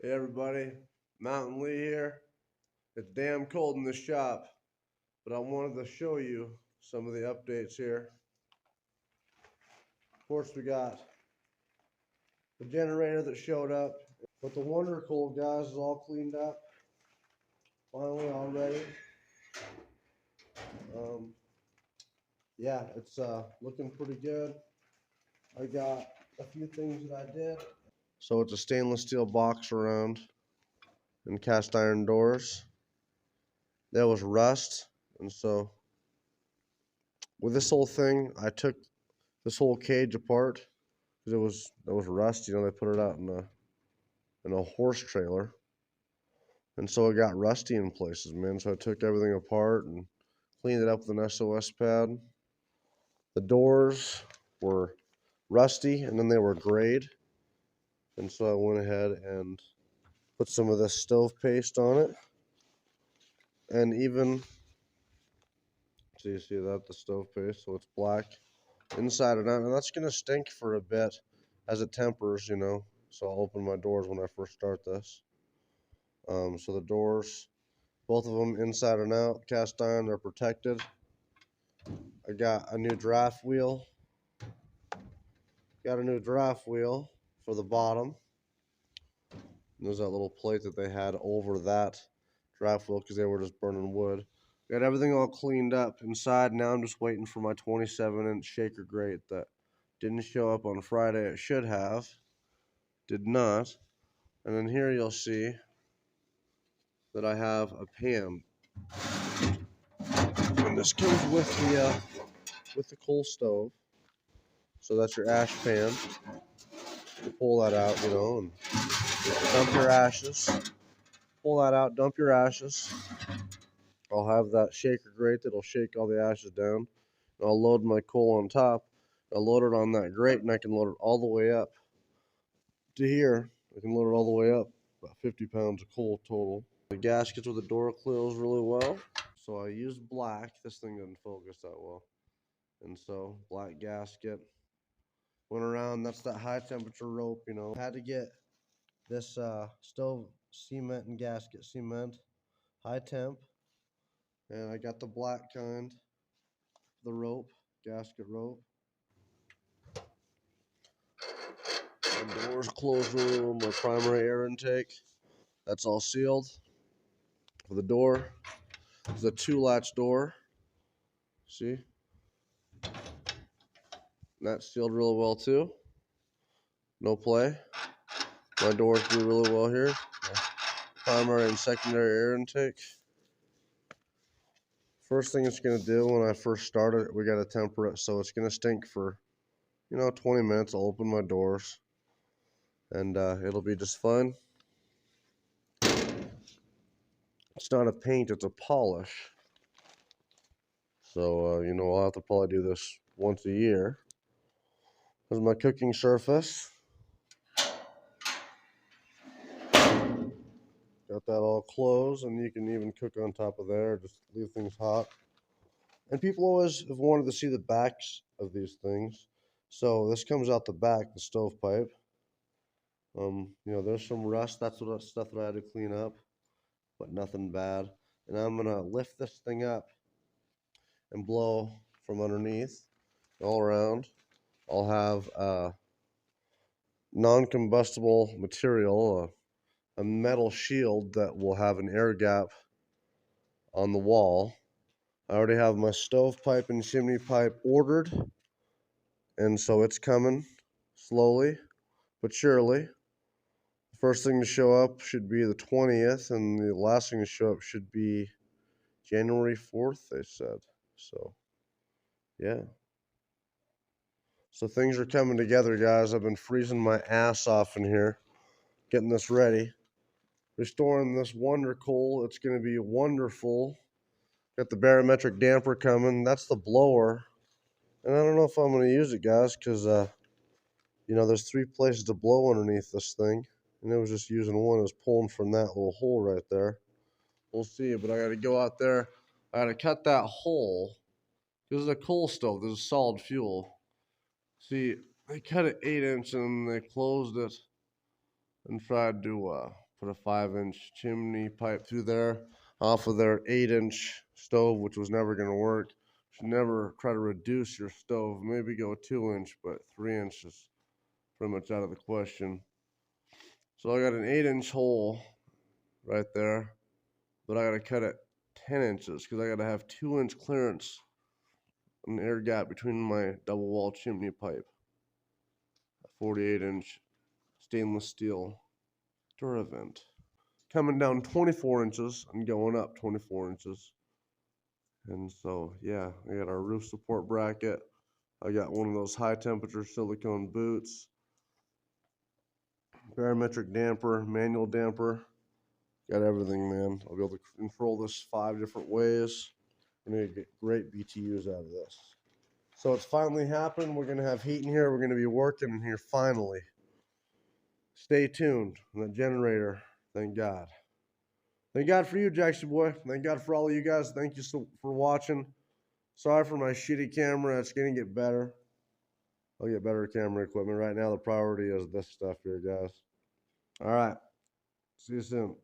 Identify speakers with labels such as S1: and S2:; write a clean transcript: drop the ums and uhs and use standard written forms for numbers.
S1: Hey everybody, Mountain Lee here. It's damn cold in the shop, but I wanted to show you some of the updates here. Of course, we got the generator that showed up, but the Wondercoal guys is all cleaned up. Finally, already. Yeah, it's looking pretty good. I got a few things that I did. So it's a stainless steel box around and cast iron doors. There was rust, and so with this whole thing, I took this whole cage apart because it was rust. You know, they put it out in a horse trailer, and so it got rusty in places, man. So I took everything apart and cleaned it up with an SOS pad. The doors were rusty, and then they were grayed, and so I went ahead and put some of this stove paste on it, and even so you see that the stove paste, so it's black inside and out, and that's gonna stink for a bit as it tempers, you know. So I'll open my doors when I first start this. So the doors, both of them inside and out, cast iron, they're protected. I got a new draft wheel. Got a new draft wheel for the bottom. And there's that little plate that they had over that draft wheel because they were just burning wood. Got everything all cleaned up inside. Now I'm just waiting for my 27-inch shaker grate that didn't show up on Friday. It should have. Did not. And then here you'll see that I have a pan. And this comes with the coal stove. So that's your ash pan. You pull that out, you know, and dump your ashes. Pull that out, dump your ashes. I'll have that shaker grate that'll shake all the ashes down. And I'll load my coal on top. I'll load it on that grate, and I can load it all the way up to here. I can load it all the way up, about 50 pounds of coal total. The gaskets with the door close really well. So I used black. This thing doesn't focus that well. And so black gasket. Went around, that's that high temperature rope, you know. Had to get this stove cement and gasket cement, high temp. And I got the black kind, the rope, gasket rope. My doors closed really well, my primary air intake. That's all sealed. For the door, it's a 2-latch door. See? And that's sealed real well too. No play. My doors do really well here. Primary and secondary air intake. First thing it's going to do when I first start it, we got to temper it. So it's going to stink for, 20 minutes. I'll open my doors and it'll be just fine. It's not a paint, it's a polish. So, I'll have to probably do this once a year. This is my cooking surface. Got that all closed, and you can even cook on top of there, just leave things hot. And people always have wanted to see the backs of these things. So this comes out the back, the stovepipe. There's some rust. That's what stuff that I had to clean up, but nothing bad. And I'm gonna lift this thing up and blow from underneath all around. I'll have non-combustible material, a metal shield that will have an air gap on the wall. I already have my stovepipe and chimney pipe ordered, and so it's coming slowly but surely. The first thing to show up should be the 20th, and the last thing to show up should be January 4th, they said. So, yeah. So things are coming together, guys. I've been freezing my ass off in here, getting this ready. Restoring this Wondercoal. It's going to be wonderful. Got the barometric damper coming. That's the blower. And I don't know if I'm going to use it, guys, because, there's 3 places to blow underneath this thing. And it was just using one. It was pulling from that little hole right there. We'll see. But I got to go out there. I got to cut that hole. This is a coal stove. This is solid fuel. See, they cut it 8 inch and they closed it and tried to Put a 5-inch chimney pipe through there off of their 8-inch stove, which was never going to work. Should never try to reduce your stove. Maybe go 2-inch, but 3-inch is pretty much out of the question. So I got an 8-inch hole right there, but I got to cut it 10 inches because I got to have 2-inch clearance, an air gap between my double wall chimney pipe. A 48-inch stainless steel Duravent. Coming down 24 inches and going up 24 inches. And so, yeah, I got our roof support bracket. I got one of those high temperature silicone boots. Barometric damper, manual damper. Got everything, man. I'll be able to control this 5 different ways. We're going to get great BTUs out of this. So it's finally happened. We're going to have heat in here. We're going to be working in here finally. Stay tuned. And the generator, thank God. Thank God for you, Jackson boy. Thank God for all of you guys. Thank you for watching. Sorry for my shitty camera. It's going to get better. I'll get better camera equipment. Right now, the priority is this stuff here, guys. All right. See you soon.